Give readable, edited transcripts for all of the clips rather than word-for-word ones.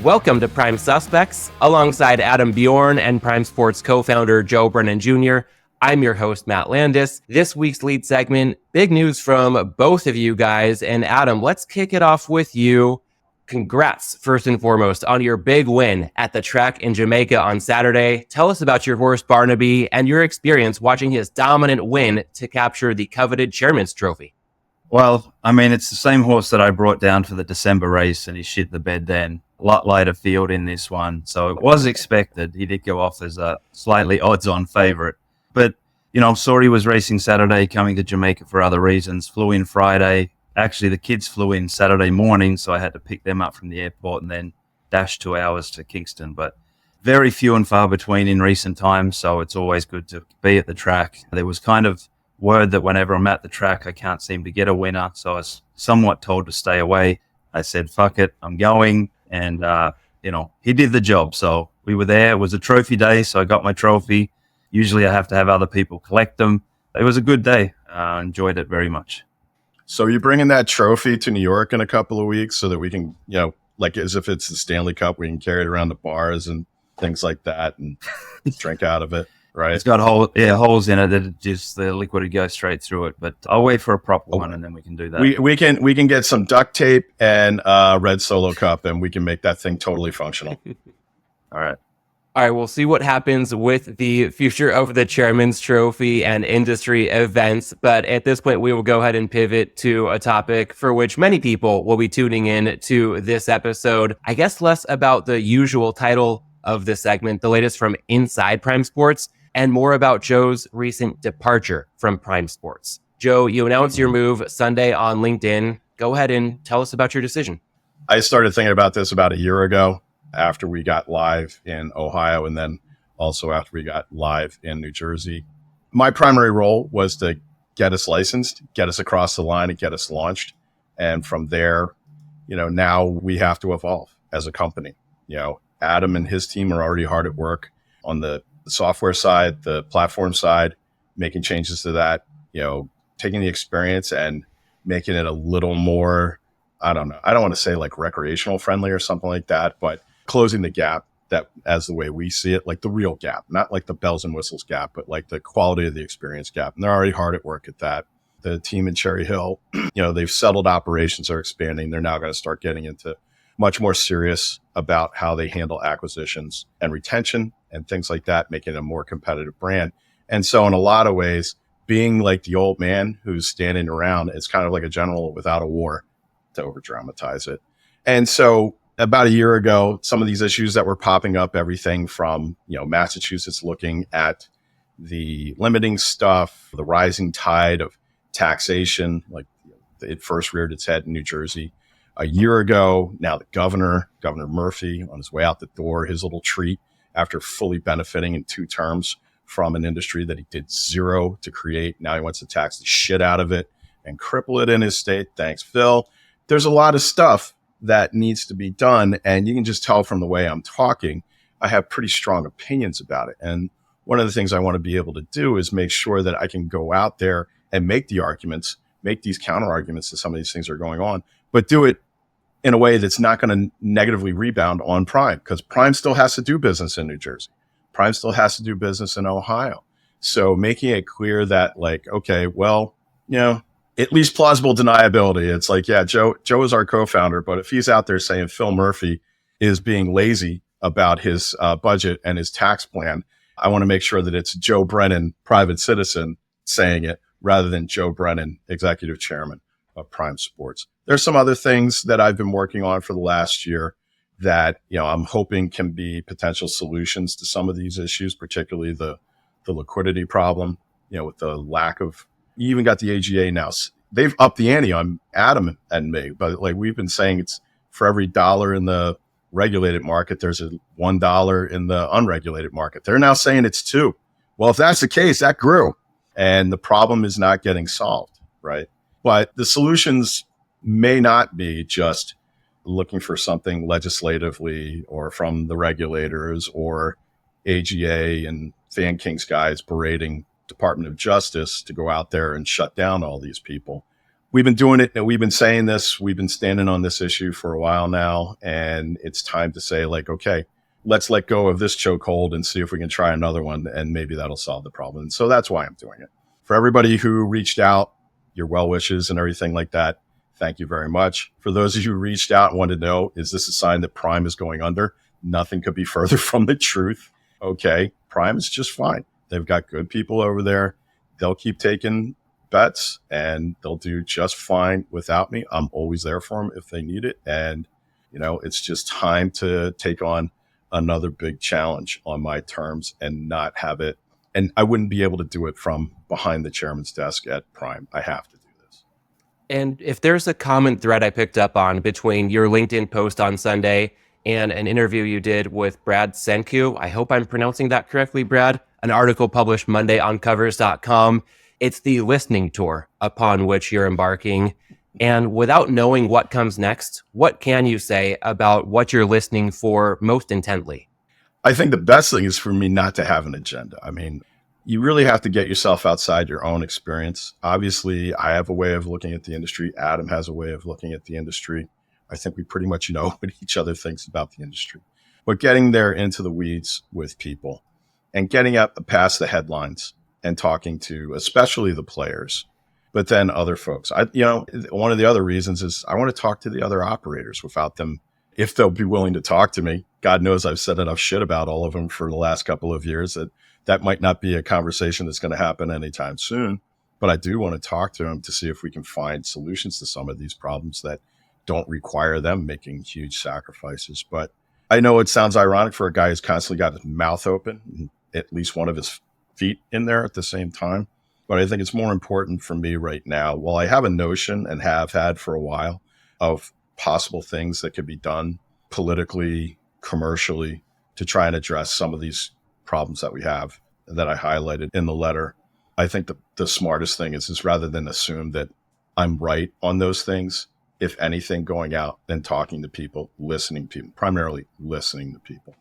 Welcome to Prime Suspects. Alongside Adam Bjorn and Prime Sports co-founder Joe Brennan Jr., I'm your host, Matt Landis. This week's lead segment, big news from both of you guys. And Adam, let's kick it off with you. Congrats, first and foremost, on your big win at the track in Jamaica on Saturday. Tell us about your horse, Barnaby, and your experience watching his dominant win to capture the coveted Chairman's Trophy. Well, I mean, it's the same horse that I brought down for the December race, and he shit the bed then. A lot lighter field in this one, so it was expected. He did go off as a slightly odds-on favorite. But, saw he was racing Saturday, coming to Jamaica for other reasons, flew in Friday. Actually, the kids flew in Saturday morning, so I had to pick them up from the airport and then dash 2 hours to Kingston. But very few and far between in recent times, so it's always good to be at the track. There was kind of word that whenever I'm at the track, I can't seem to get a winner, so I was somewhat told to stay away. I said, fuck it, I'm going. And, he did the job. So we were there. It was a trophy day, so I got my trophy. Usually I have to have other people collect them. It was a good day. Enjoyed it very much. So you're bringing that trophy to New York in a couple of weeks so that we can, like as if it's the Stanley Cup, we can carry it around the bars and things like that and drink out of it, right? It's got holes in it that just the liquid would go straight through it. But I'll wait for a proper one and then we can do that. We can get some duct tape and red Solo cup and we can make that thing totally functional. All right. All right, we'll see what happens with the future of the Chairman's Trophy and industry events. But at this point, we will go ahead and pivot to a topic for which many people will be tuning in to this episode. I guess less about the usual title of this segment, the latest from inside Prime Sports, and more about Joe's recent departure from Prime Sports. Joe, you announced your move Sunday on LinkedIn. Go ahead and tell us about your decision. I started thinking about this about a year ago, after we got live in Ohio and then also after we got live in New Jersey. My primary role was to get us licensed, get us across the line and get us launched. And from there, now we have to evolve as a company. Adam and his team are already hard at work on the software side, the platform side, making changes to that, taking the experience and making it a little more, I don't know. I don't want to say like recreational friendly or something like that, but closing the gap that as the way we see it, like the real gap, not like the bells and whistles gap, but like the quality of the experience gap. And they're already hard at work at that. The team in Cherry Hill, they've settled operations, are expanding. They're now going to start getting into much more serious about how they handle acquisitions and retention and things like that, making it a more competitive brand. And so in a lot of ways, being like the old man who's standing around, it's kind of like a general without a war, to over dramatize it. And so about a year ago, some of these issues that were popping up, everything from, Massachusetts looking at the limiting stuff, the rising tide of taxation, like it first reared its head in New Jersey. A year ago, now the Governor Murphy, on his way out the door, his little treat after fully benefiting in 2 terms from an industry that he did zero to create. Now he wants to tax the shit out of it and cripple it in his state. Thanks, Phil. There's a lot of stuff that needs to be done. And you can just tell from the way I'm talking, I have pretty strong opinions about it. And one of the things I want to be able to do is make sure that I can go out there and make the arguments, make these counter arguments to some of these things that are going on, but do it in a way that's not going to negatively rebound on Prime, because Prime still has to do business in New Jersey. Prime still has to do business in Ohio. So making it clear that like, okay, well, at least plausible deniability. It's like, yeah, Joe is our co-founder, but if he's out there saying Phil Murphy is being lazy about his budget and his tax plan, I want to make sure that it's Joe Brennan, private citizen, saying it rather than Joe Brennan, executive chairman of Prime Sports. There's some other things that I've been working on for the last year that, I'm hoping can be potential solutions to some of these issues, particularly the liquidity problem, with the lack of, you even got the AGA now. They've upped the ante on Adam and me, but like we've been saying, it's for every dollar in the regulated market, there's a $1 in the unregulated market. They're now saying it's 2. Well, if that's the case, that grew and the problem is not getting solved, right? But the solutions may not be just looking for something legislatively or from the regulators or AGA and Fan Kings guys berating Department of Justice to go out there and shut down all these people. we've been doing it and we've been saying this, we've been standing on this issue for a while now. And it's time to say, like, okay, let's let go of this chokehold and see if we can try another one. And maybe that'll solve the problem. And so that's why I'm doing it. For everybody who reached out, your well wishes and everything like that, thank you very much. For those of you who reached out and wanted to know, is this a sign that Prime is going under? Nothing could be further from the truth. Okay, Prime is just fine. They've got good people over there. They'll keep taking bets and they'll do just fine without me. I'm always there for them if they need it. And, it's just time to take on another big challenge on my terms and not have it. And I wouldn't be able to do it from behind the chairman's desk at Prime. I have to do this. And if there's a common thread I picked up on between your LinkedIn post on Sunday and an interview you did with Brad Senku, I hope I'm pronouncing that correctly, Brad, an article published Monday on covers.com. It's the listening tour upon which you're embarking. And without knowing what comes next, what can you say about what you're listening for most intently? I think the best thing is for me not to have an agenda. I mean, you really have to get yourself outside your own experience. Obviously, I have a way of looking at the industry. Adam has a way of looking at the industry. I think we pretty much know what each other thinks about the industry. But getting there into the weeds with people and getting up past the headlines and talking to especially the players, but then other folks. One of the other reasons is I want to talk to the other operators without them, if they'll be willing to talk to me. God knows I've said enough shit about all of them for the last couple of years that might not be a conversation that's going to happen anytime soon. But I do want to talk to them to see if we can find solutions to some of these problems that don't require them making huge sacrifices. But I know it sounds ironic for a guy who's constantly got his mouth open, and at least one of his feet in there at the same time. But I think it's more important for me right now, while I have a notion and have had for a while of possible things that could be done politically, commercially, to try and address some of these problems that we have that I highlighted in the letter. I think the smartest thing is rather than assume that I'm right on those things, if anything, going out and talking to people, listening to people, primarily listening to people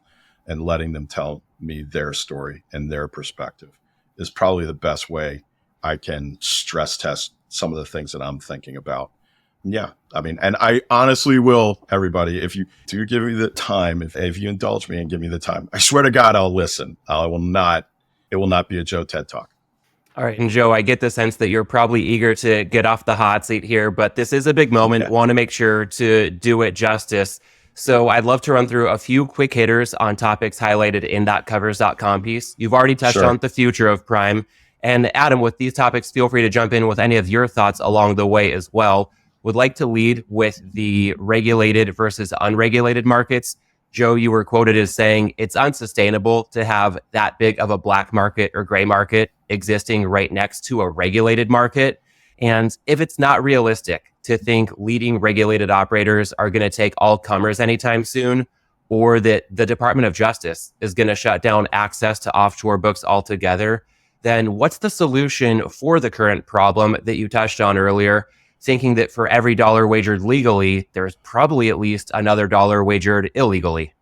and letting them tell me their story and their perspective is probably the best way I can stress test some of the things that I'm thinking about. Yeah, I mean, and I honestly will, everybody, if you do give me the time, if you indulge me and give me the time, I swear to God, I'll listen. It will not be a Joe TED Talk. All right. And Joe, I get the sense that you're probably eager to get off the hot seat here, but this is a big moment. Yeah. Want to make sure to do it justice. So I'd love to run through a few quick hitters on topics highlighted in that covers.com piece. You've already touched on the future of Prime. And Adam, with these topics, feel free to jump in with any of your thoughts along the way as well. Would like to lead with the regulated versus unregulated markets. Joe, you were quoted as saying it's unsustainable to have that big of a black market or gray market existing right next to a regulated market. And if it's not realistic to think leading regulated operators are going to take all comers anytime soon, or that the Department of Justice is going to shut down access to offshore books altogether, then what's the solution for the current problem that you touched on earlier? Thinking that for every dollar wagered legally, there's probably at least another dollar wagered illegally.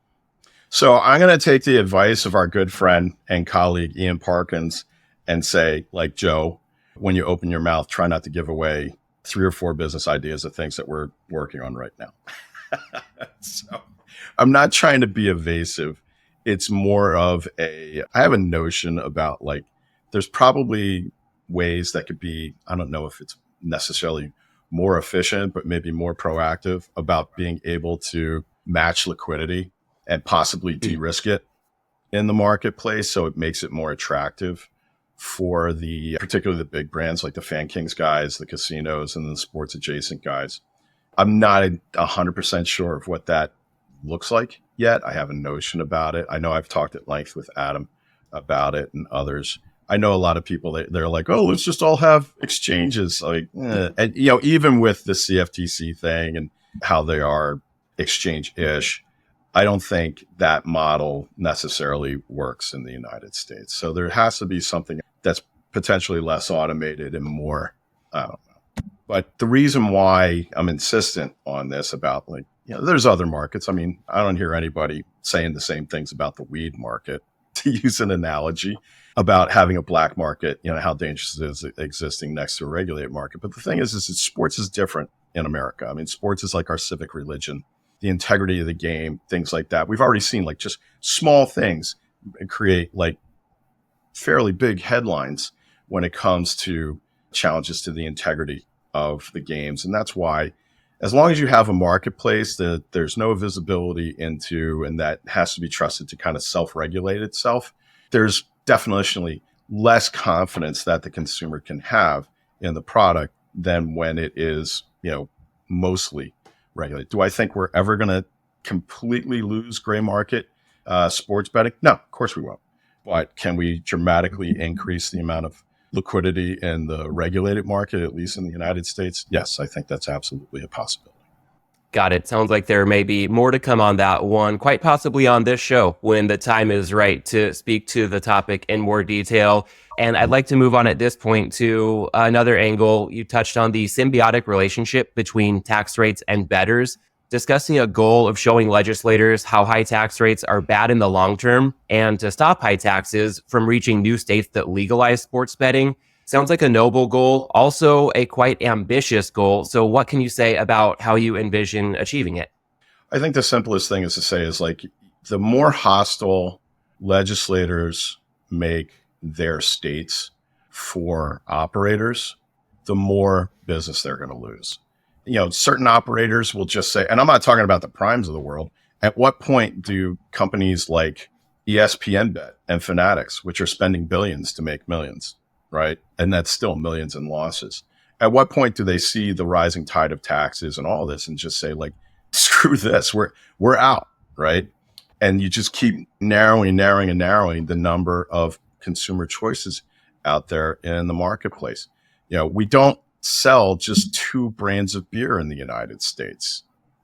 So I'm going to take the advice of our good friend and colleague, Ian Parkins, and say, like Joe, when you open your mouth, try not to give away 3 or 4 business ideas of things that we're working on right now. So I'm not trying to be evasive. It's more of I have a notion about there's probably ways that could be, I don't know if it's necessarily more efficient, but maybe more proactive about being able to match liquidity and possibly de-risk it in the marketplace. So it makes it more attractive for particularly the big brands like the Fan Kings guys, the casinos, and the sports adjacent guys. I'm not 100% sure of what that looks like yet. I have a notion about it. I know I've talked at length with Adam about it and others. I know a lot of people, they're like, oh, let's just all have exchanges. And, even with the CFTC thing and how they are exchange-ish, I don't think that model necessarily works in the United States. So there has to be something that's potentially less automated and more, I don't know. But the reason why I'm insistent on this about there's other markets. I mean, I don't hear anybody saying the same things about the weed market. to use an analogy about having a black market, how dangerous it is existing next to a regulated market. But the thing is that sports is different in America. I mean, sports is like our civic religion, the integrity of the game, things like that. We've already seen like just small things create like fairly big headlines when it comes to challenges to the integrity of the games. And that's why, as long as you have a marketplace that there's no visibility into and that has to be trusted to kind of self-regulate itself, there's definitionally less confidence that the consumer can have in the product than when it is, mostly regulated. Do I think we're ever going to completely lose gray market sports betting? No, of course we won't. But can we dramatically increase the amount of liquidity in the regulated market, at least in the United States? Yes, I think that's absolutely a possibility. Got it. Sounds like there may be more to come on that one, quite possibly on this show when the time is right to speak to the topic in more detail. And I'd like to move on at this point to another angle. You touched on the symbiotic relationship between tax rates and bettors, discussing a goal of showing legislators how high tax rates are bad in the long term and to stop high taxes from reaching new states that legalize sports betting. Sounds like a noble goal, also a quite ambitious goal. So what can you say about how you envision achieving it? I think the simplest thing is to say is like the more hostile legislators make their states for operators, the more business they're going to lose. Certain operators will just say, and I'm not talking about the primes of the world. At what point do companies like ESPN Bet and Fanatics, which are spending billions to make millions, right? And that's still millions in losses. At what point do they see the rising tide of taxes and all this and just say like, screw this, we're out, right? And you just keep narrowing the number of consumer choices out there in the marketplace. We don't sell just 2 brands of beer in the United States.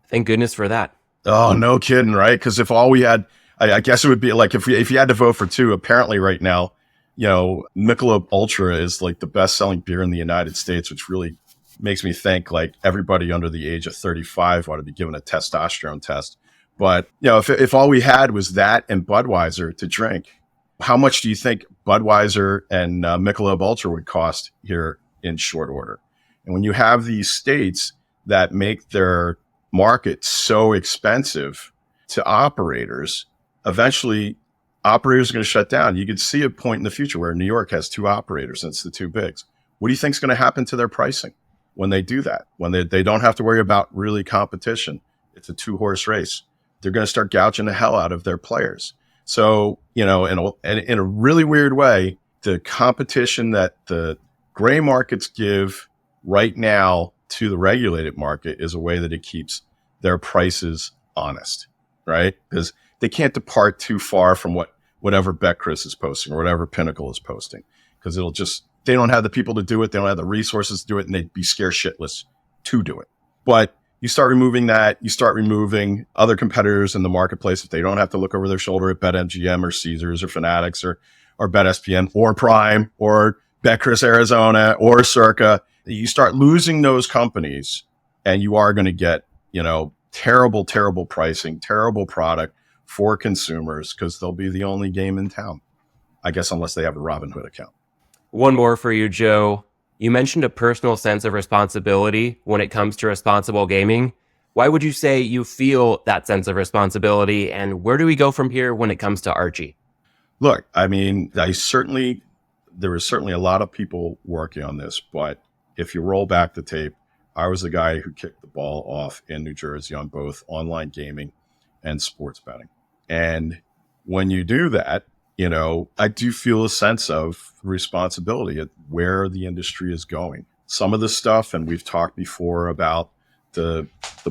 Thank goodness for that. Oh, no kidding, right? Because if all we had, I guess it would be like if you had to vote for 2, apparently right now, Michelob Ultra is like the best-selling beer in the United States, which really makes me think like everybody under the age of 35 ought to be given a testosterone test. But, if all we had was that and Budweiser to drink, how much do you think Budweiser and Michelob Ultra would cost here in short order? And when you have these states that make their market so expensive to operators, eventually operators are going to shut down. You could see a point in the future where New York has 2 operators and it's the 2 bigs. What do you think is going to happen to their pricing when they do that? When they don't have to worry about really competition. It's a 2-horse race. They're going to start gouging the hell out of their players. So, in a really weird way, the competition that the gray markets give right now to the regulated market is a way that it keeps their prices honest, right? Because they can't depart too far from whatever BetCris is posting or whatever Pinnacle is posting, because they don't have the people to do it. They don't have the resources to do it, and they'd be scared shitless to do it. But you start removing that, you start removing other competitors in the marketplace if they don't have to look over their shoulder at BetMGM or Caesars or Fanatics or BetSPN or Prime or BetCris Arizona or Circa. You start losing those companies and you are going to get, terrible, terrible pricing, terrible product for consumers because they'll be the only game in town, I guess, unless they have a Robinhood account. One more for you, Joe. You mentioned a personal sense of responsibility when it comes to responsible gaming. Why would you say you feel that sense of responsibility, and where do we go from here when it comes to Archie? Look, I mean, there was certainly a lot of people working on this, but if you roll back the tape, I was the guy who kicked the ball off in New Jersey on both online gaming and sports betting. And when you do that, I do feel a sense of responsibility at where the industry is going. Some of the stuff, and we've talked before about the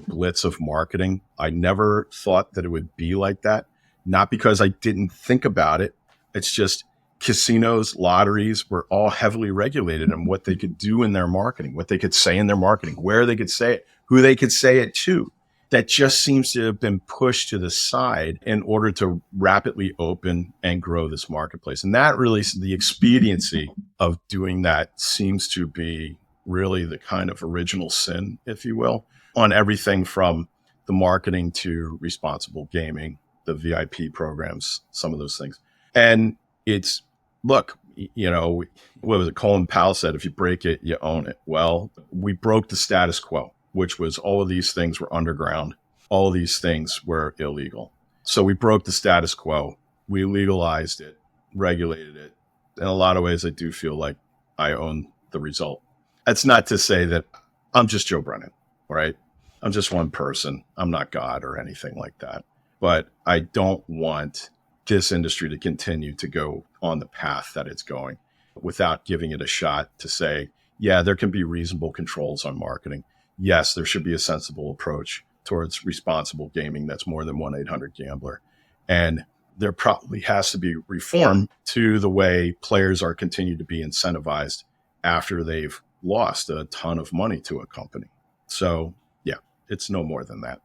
blitz of marketing, I never thought that it would be like that. Not because I didn't think about it. It's just casinos, lotteries were all heavily regulated on what they could do in their marketing, what they could say in their marketing, where they could say it, who they could say it to. That just seems to have been pushed to the side in order to rapidly open and grow this marketplace. And that really, the expediency of doing that seems to be really the kind of original sin, if you will, on everything from the marketing to responsible gaming, the VIP programs, some of those things. And it's, look, what was it? Colin Powell said, if you break it, you own it. Well, we broke the status quo, which was all of these things were underground. All of these things were illegal. So we broke the status quo. We legalized it, regulated it. In a lot of ways, I do feel like I own the result. That's not to say that I'm just Joe Brennan, right? I'm just one person. I'm not God or anything like that. But I don't want this industry to continue to go on the path that it's going without giving it a shot to say, yeah, there can be reasonable controls on marketing. Yes, there should be a sensible approach towards responsible gaming that's more than 1-800-GAMBLER. And there probably has to be reform to the way players are continued to be incentivized after they've lost a ton of money to a company. So, yeah, it's no more than that.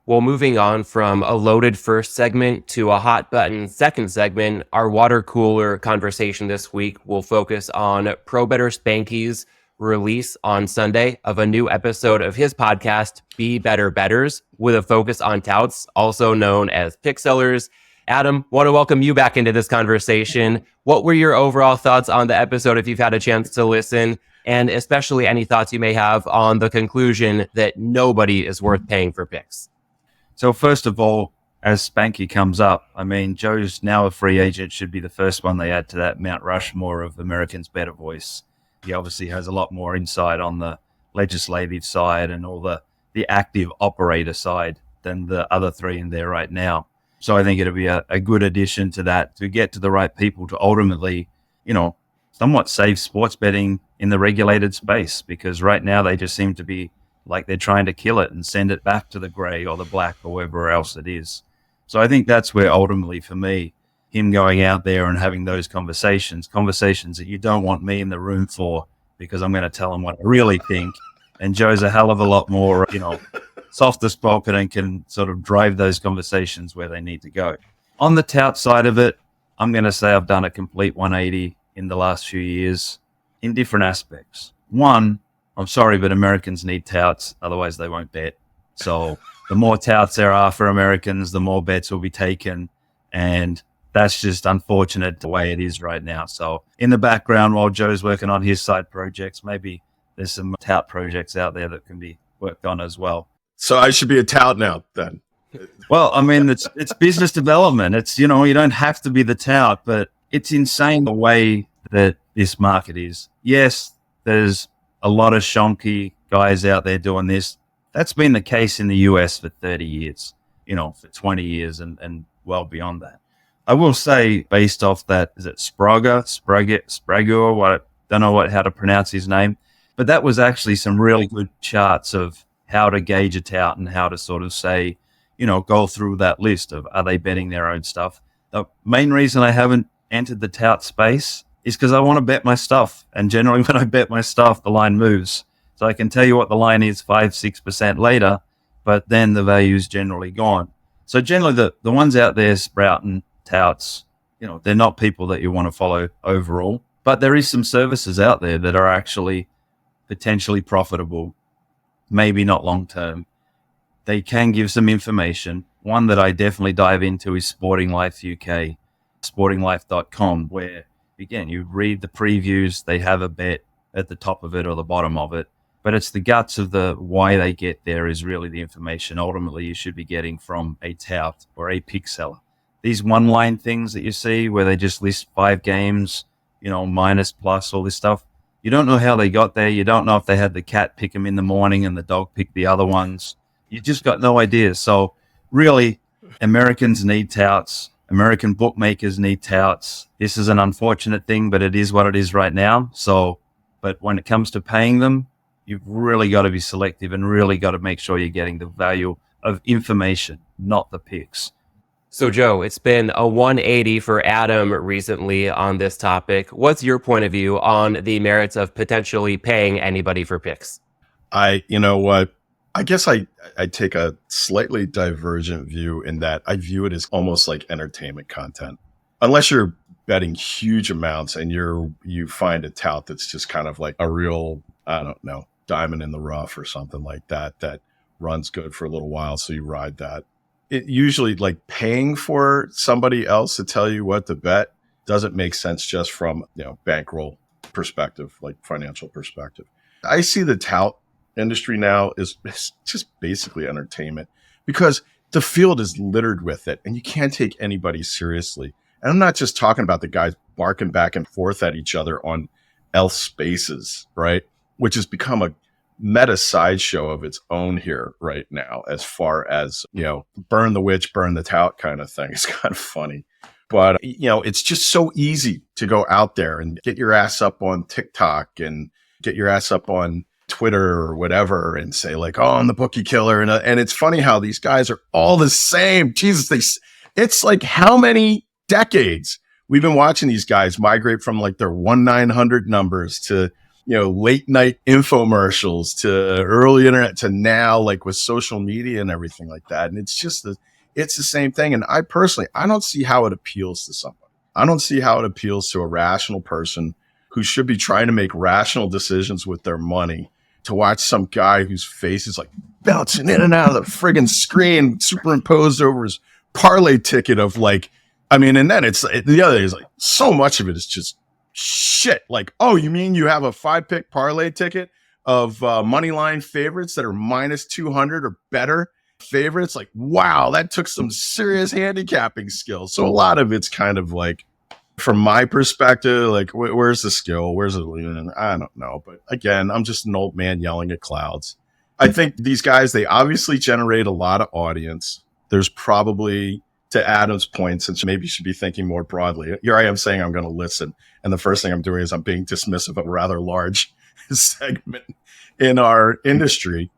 Well, moving on from a loaded first segment to a hot button second segment, our water cooler conversation this week will focus on Pro Better Spanky's release on Sunday of a new episode of his podcast, Be Better Betters, with a focus on touts, also known as pick sellers. Adam, want to welcome you back into this conversation. What were your overall thoughts on the episode if you've had a chance to listen? And especially any thoughts you may have on the conclusion that nobody is worth paying for picks? So first of all, as Spanky comes up, I mean, Joe's now a free agent, should be the first one they add to that Mount Rushmore of Americans' better voice. He obviously has a lot more insight on the legislative side and all the active operator side than the other three in there right now. So I think it'll be a good addition to that to get to the right people to ultimately, somewhat save sports betting in the regulated space, because right now they just seem to be like they're trying to kill it and send it back to the gray or the black or wherever else it is. So I think that's where ultimately for me, him going out there and having those conversations that you don't want me in the room for, because I'm going to tell him what I really think. And Joe's a hell of a lot more, softer spoken and can sort of drive those conversations where they need to go. On the tout side of it, I'm going to say I've done a complete 180 in the last few years in different aspects. One, I'm sorry, but Americans need touts, otherwise they won't bet. So the more touts there are for Americans, the more bets will be taken. And that's just unfortunate the way it is right now. So in the background, while Joe's working on his side projects, maybe there's some tout projects out there that can be worked on as well. So I should be a tout now then. Well, I mean, it's business development. It's, you don't have to be the tout, but it's insane the way that this market is. Yes, there's a lot of shonky guys out there doing this. That's been the case in the US for 30 years, for 20 years and well beyond that. I will say, based off that, is it Sprague, don't know how to pronounce his name, but that was actually some really good charts of how to gauge a tout and how to sort of say, go through that list of, are they betting their own stuff? The main reason I haven't entered the tout space is because I want to bet my stuff. And generally when I bet my stuff, the line moves. So I can tell you what the line is 5-6% later, but then the value is generally gone. So generally the ones out there sprouting touts, they're not people that you want to follow overall, but there is some services out there that are actually potentially profitable, maybe not long-term. They can give some information. One that I definitely dive into is Sporting Life UK, sportinglife.com, where again, you read the previews, they have a bet at the top of it or the bottom of it, but it's the guts of the why they get there is really the information ultimately you should be getting from a tout or a pick seller. These one-line things that you see where they just list 5 games, minus, plus, all this stuff, you don't know how they got there. You don't know if they had the cat pick them in the morning and the dog pick the other ones. You just got no idea. So really, Americans need touts. American bookmakers need touts. This is an unfortunate thing, but it is what it is right now. So, but when it comes to paying them, you've really got to be selective and really got to make sure you're getting the value of information, not the picks. So Joe, it's been a 180 for Adam recently on this topic. What's your point of view on the merits of potentially paying anybody for picks? You know what? I guess I take a slightly divergent view in that I view it as almost like entertainment content. Unless you're betting huge amounts and you find a tout that's just kind of like a real, I don't know, diamond in the rough or something like that runs good for a little while, so you ride that. It usually, like, paying for somebody else to tell you what to bet doesn't make sense just from, bankroll perspective, like financial perspective. I see the tout industry now is just basically entertainment because the field is littered with it and you can't take anybody seriously. And I'm not just talking about the guys barking back and forth at each other on Elf Spaces, right? Which has become a meta sideshow of its own here right now, as far as, burn the witch, burn the tout kind of thing. It's kind of funny. But, it's just so easy to go out there and get your ass up on TikTok and get your ass up on Twitter or whatever and say like, oh, I'm the bookie killer. And it's funny how these guys are all the same. Jesus, it's like how many decades we've been watching these guys migrate from like their 1-900 numbers to, late night infomercials to early internet to now, like with social media and everything like that. And it's just it's the same thing. And I don't see how it appeals to somebody. I don't see how it appeals to a rational person who should be trying to make rational decisions with their money to watch some guy whose face is like bouncing in and out of the friggin' screen superimposed over his parlay ticket of like, and then the other is like, so much of it is just shit. Like, oh, you mean you have a 5-pick parlay ticket of money line favorites that are minus 200 or better favorites? Like, wow, that took some serious handicapping skills. So a lot of it's kind of like, from my perspective, like, where's the skill? Where's the, I don't know. But again, I'm just an old man yelling at clouds. I think these guys, they obviously generate a lot of audience. There's probably, to Adam's point, since maybe you should be thinking more broadly, here I am saying I'm going to listen. And the first thing I'm doing is I'm being dismissive of a rather large segment in our industry.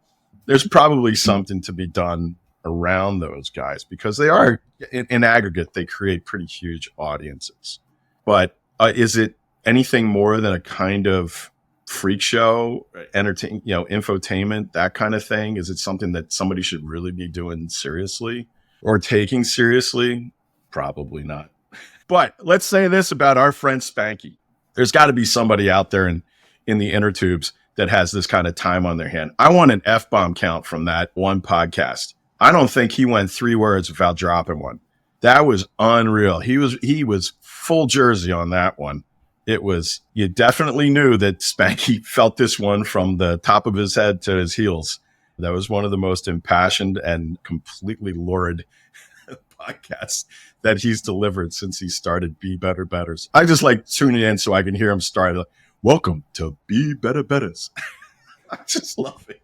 There's probably something to be done around those guys because they are, in aggregate, they create pretty huge audiences. But is it anything more than a kind of freak show, infotainment, that kind of thing? Is it something that somebody should really be doing seriously or taking seriously? Probably not. But let's say this about our friend Spanky. There's got to be somebody out there in the inner tubes that has this kind of time on their hand. I want an F-bomb count from that one podcast. I don't think he went 3 words without dropping one. That was unreal. He was full Jersey on that one. You definitely knew that Spanky felt this one from the top of his head to his heels. That was one of the most impassioned and completely lurid podcasts that he's delivered since he started Be Better Betters. I just like tuning in so I can hear him start. Like, welcome to Be Better Betters. I just love it.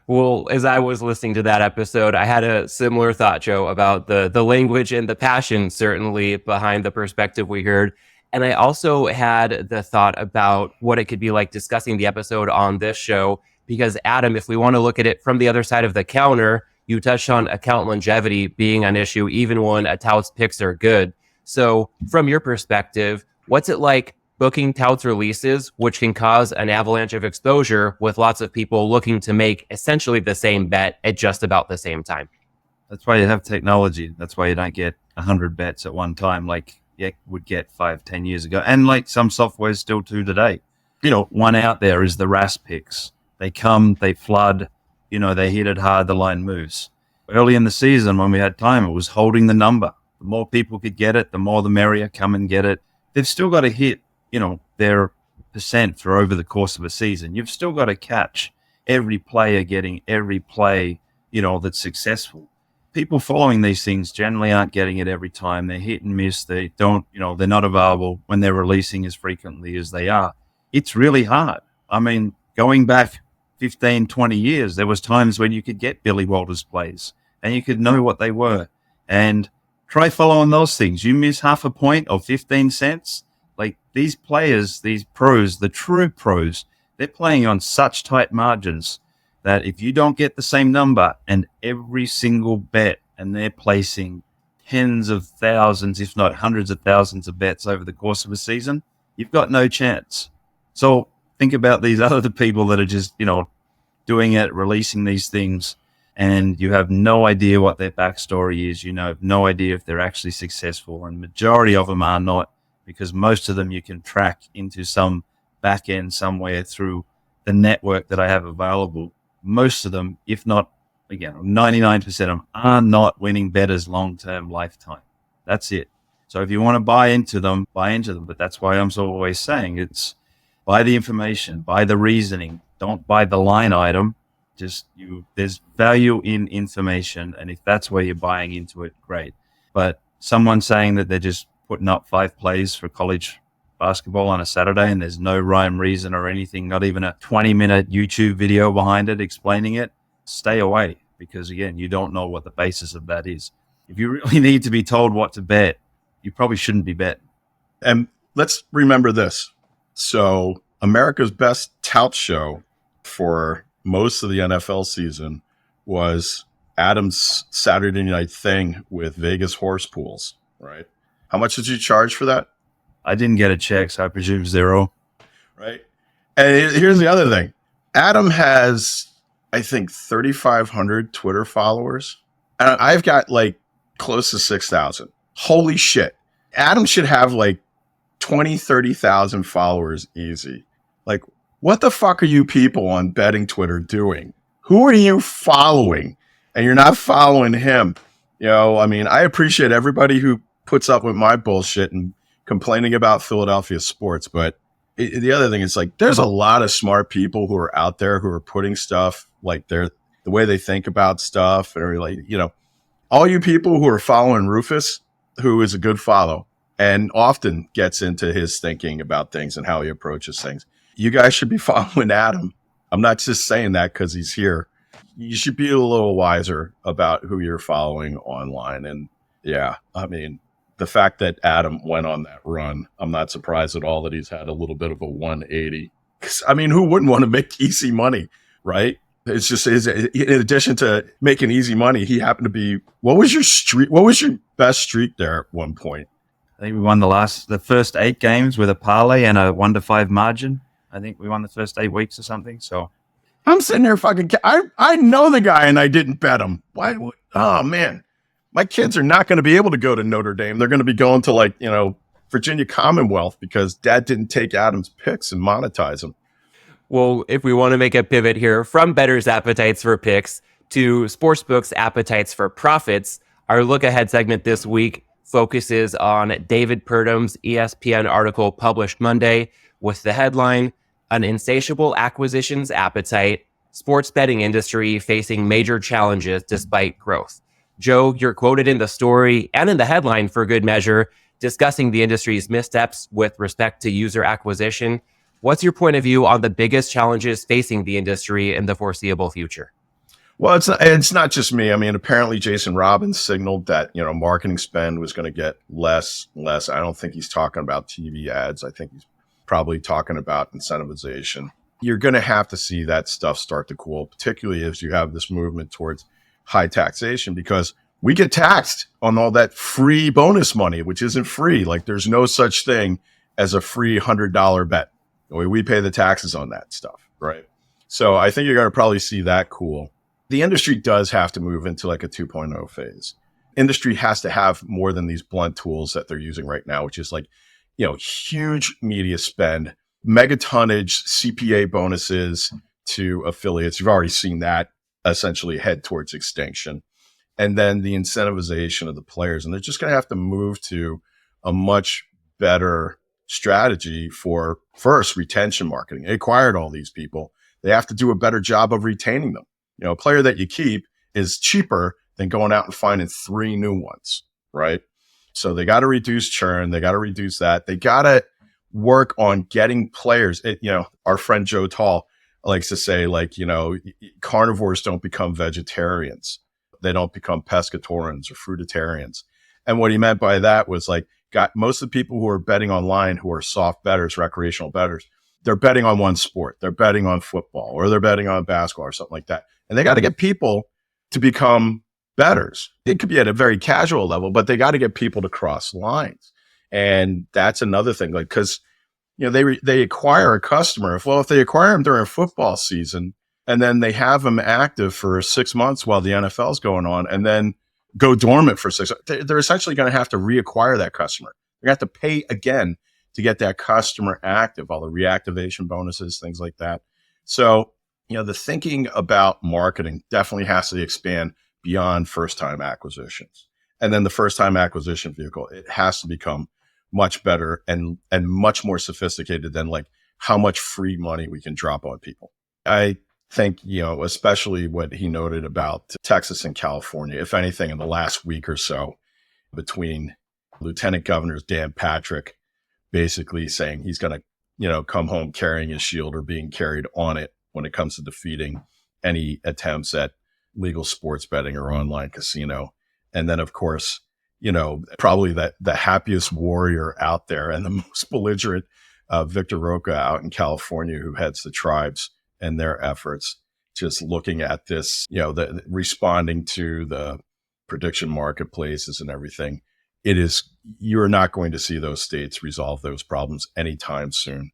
Well, as I was listening to that episode, I had a similar thought, Joe, about the language and the passion, certainly, behind the perspective we heard. And I also had the thought about what it could be like discussing the episode on this show. Because, Adam, if we want to look at it from the other side of the counter, you touched on account longevity being an issue, even when a tout's picks are good. So from your perspective, what's it like booking touts releases, which can cause an avalanche of exposure with lots of people looking to make essentially the same bet at just about the same time? That's why you have technology. That's why you don't get 100 bets at one time like you would get 5-10 years ago. And like some softwares still do today. One out there is the RAS picks. They come, they flood, they hit it hard, the line moves. Early in the season when we had time, it was holding the number. The more people could get it, the more the merrier, come and get it. They've still got to hit their percent for over the course of a season. You've still got to catch every player getting every play, that's successful. People following these things generally aren't getting it every time. They're hit and miss. They don't, they're not available when they're releasing as frequently as they are. It's really hard. Going back 15, 20 years, there was times when you could get Billy Walters plays and you could know what they were. And try following those things. You miss half a point or 15 cents. Like these players, these pros, the true pros, they're playing on such tight margins that if you don't get the same number and every single bet, and they're placing tens of thousands, if not hundreds of thousands of bets over the course of a season, you've got no chance. So think about these other people that are just, doing it, releasing these things, and you have no idea what their backstory is. Have no idea if they're actually successful, and majority of them are not. Because most of them you can track into some back end somewhere through the network that I have available. Most of them, if not, again, 99% of them are not winning bettors long-term lifetime. That's it. So if you want to buy into them, buy into them. But that's why I'm always saying it's buy the information, buy the reasoning. Don't buy the line item. There's value in information. And if that's where you're buying into it, great. But someone saying that they're just putting up 5 plays for college basketball on a Saturday and there's no rhyme, reason or anything, not even a 20-minute YouTube video behind it explaining it, stay away. Because again, you don't know what the basis of that is. If you really need to be told what to bet, you probably shouldn't be betting. And let's remember this. So America's best tout show for most of the NFL season was Adam's Saturday night thing with Vegas horse pools, right? How much did you charge for that? I didn't get a check, so I presume $0. Right. And here's the other thing. Adam has, I think, 3,500 Twitter followers. And I've got like close to 6,000. Holy shit. Adam should have like 20, 30,000 followers easy. Like, what the fuck are you people on betting Twitter doing? Who are you following? And you're not following him. You know, I mean, I appreciate everybody who puts up with my bullshit and complaining about Philadelphia sports. But the other thing is like, there's a lot of smart people who are out there who are putting stuff like the way they think about stuff. And like, you know, all you people who are following Rufus, who is a good follow and often gets into his thinking about things and how he approaches things. You guys should be following Adam. I'm not just saying that because he's here. You should be a little wiser about who you're following online. And yeah, I mean, the fact that Adam went on that run, I'm not surprised at all that he's had a little bit of a 180. 'Cause, I mean, who wouldn't want to make easy money, right? It's just, in addition to making easy money, he happened to be, what was your streak? What was your best streak there at one point? I think we won the first 8 games with a parlay and a 1-5 margin. I think we won the first 8 weeks or something. So I'm sitting there fucking, I know the guy and I didn't bet him. Why? Oh man, my kids are not going to be able to go to Notre Dame. They're going to be going to like, you know, Virginia Commonwealth because dad didn't take Adam's picks and monetize them. Well, if we want to make a pivot here from bettors' appetites for picks to sportsbooks' appetites for profits, our look ahead segment this week focuses on David Purdum's ESPN article published Monday with the headline, An Insatiable Acquisitions Appetite, Sports Betting Industry Facing Major Challenges Despite Growth. Joe, you're quoted in the story and in the headline for good measure, discussing the industry's missteps with respect to user acquisition. What's your point of view on the biggest challenges facing the industry in the foreseeable future? Well, it's not just me. I mean, apparently Jason Robbins signaled that, you know, marketing spend was going to get less. I don't think he's talking about TV ads. I think he's probably talking about incentivization. You're going to have to see that stuff start to cool, particularly as you have this movement towards high taxation, because we get taxed on all that free bonus money, which isn't free. Like there's no such thing as a free $100 bet. We pay the taxes on that stuff, right? So I think you're going to probably see that cool. The industry does have to move into like a 2.0 phase. Industry has to have more than these blunt tools that they're using right now, which is like, you know, huge media spend, mega tonnage CPA bonuses to affiliates. You've already seen that essentially head towards extinction. And then the incentivization of the players. And they're just going to have to move to a much better strategy for first retention marketing. They acquired all these people. They have to do a better job of retaining them. You know, a player that you keep is cheaper than going out and finding 3 new ones, right? So they got to reduce churn. They got to reduce that. They got to work on getting players. You know, our friend Joe Tall likes to say, like, you know, carnivores don't become vegetarians. They don't become pescatorians or fruitarians. And what he meant by that was like, got most of the people who are betting online, who are soft bettors, recreational bettors, they're betting on one sport. They're betting on football or they're betting on basketball or something like that. And they got to get people to become bettors. It could be at a very casual level, but they got to get people to cross lines. And that's another thing, like, because, you know, they acquire a customer. If they acquire them during football season and then they have them active for 6 months while the NFL's going on and then go dormant for 6 months, they're essentially going to have to reacquire that customer. They're going to have to pay again to get that customer active, all the reactivation bonuses, things like that. So, you know, the thinking about marketing definitely has to expand beyond first-time acquisitions. And then the first time acquisition vehicle, it has to become much better and much more sophisticated than like how much free money we can drop on people. I think, especially what he noted about Texas and California, if anything, in the last week or so, between Lieutenant Governor Dan Patrick basically saying he's going to, come home carrying his shield or being carried on it when it comes to defeating any attempts at legal sports betting or online casino. And then, of course, probably the happiest warrior out there and the most belligerent, Victor Roca out in California, who heads the tribes and their efforts, just looking at this, responding to the prediction marketplaces and everything. You're not going to see those states resolve those problems anytime soon.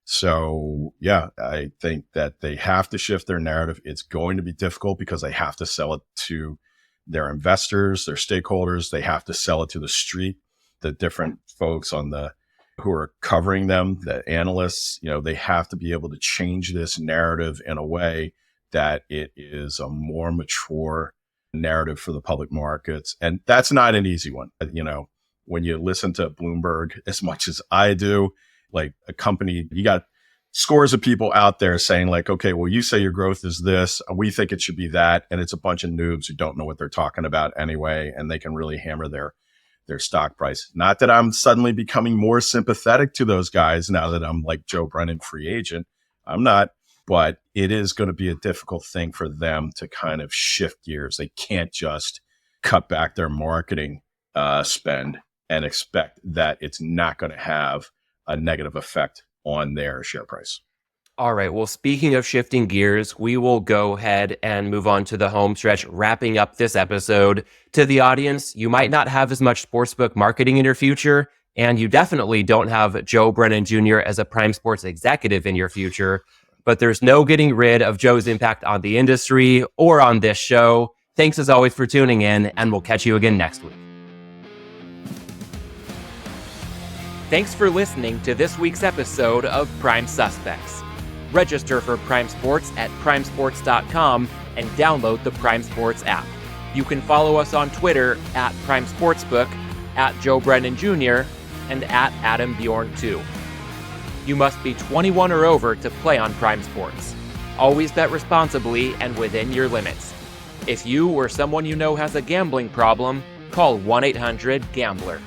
So, yeah, I think that they have to shift their narrative. It's going to be difficult because they have to sell it to their investors, their stakeholders. They have to sell it to the street, the different folks who are covering them, the analysts. They have to be able to change this narrative in a way that it is a more mature narrative for the public markets. And that's not an easy one. When you listen to Bloomberg as much as I do, like a company, you got scores of people out there saying like, okay, well, you say your growth is this, we think it should be that. And it's a bunch of noobs who don't know what they're talking about anyway. And they can really hammer their stock price. Not that I'm suddenly becoming more sympathetic to those guys now that I'm like Joe Brennan free agent. I'm not, but it is going to be a difficult thing for them to kind of shift gears. They can't just cut back their marketing spend and expect that it's not going to have a negative effect on their share price. All right. Well, speaking of shifting gears, we will go ahead and move on to the home stretch, wrapping up this episode. To the audience, you might not have as much sportsbook marketing in your future, and you definitely don't have Joe Brennan Jr. as a Prime Sports executive in your future, but there's no getting rid of Joe's impact on the industry or on this show. Thanks as always for tuning in, and we'll catch you again next week. Thanks for listening to this week's episode of Prime Suspects. Register for Prime Sports at primesports.com and download the Prime Sports app. You can follow us on Twitter at Prime Sportsbook, at Joe Brennan Jr., and at Adam Bjorn 2. You must be 21 or over to play on Prime Sports. Always bet responsibly and within your limits. If you or someone you know has a gambling problem, call 1-800-GAMBLER.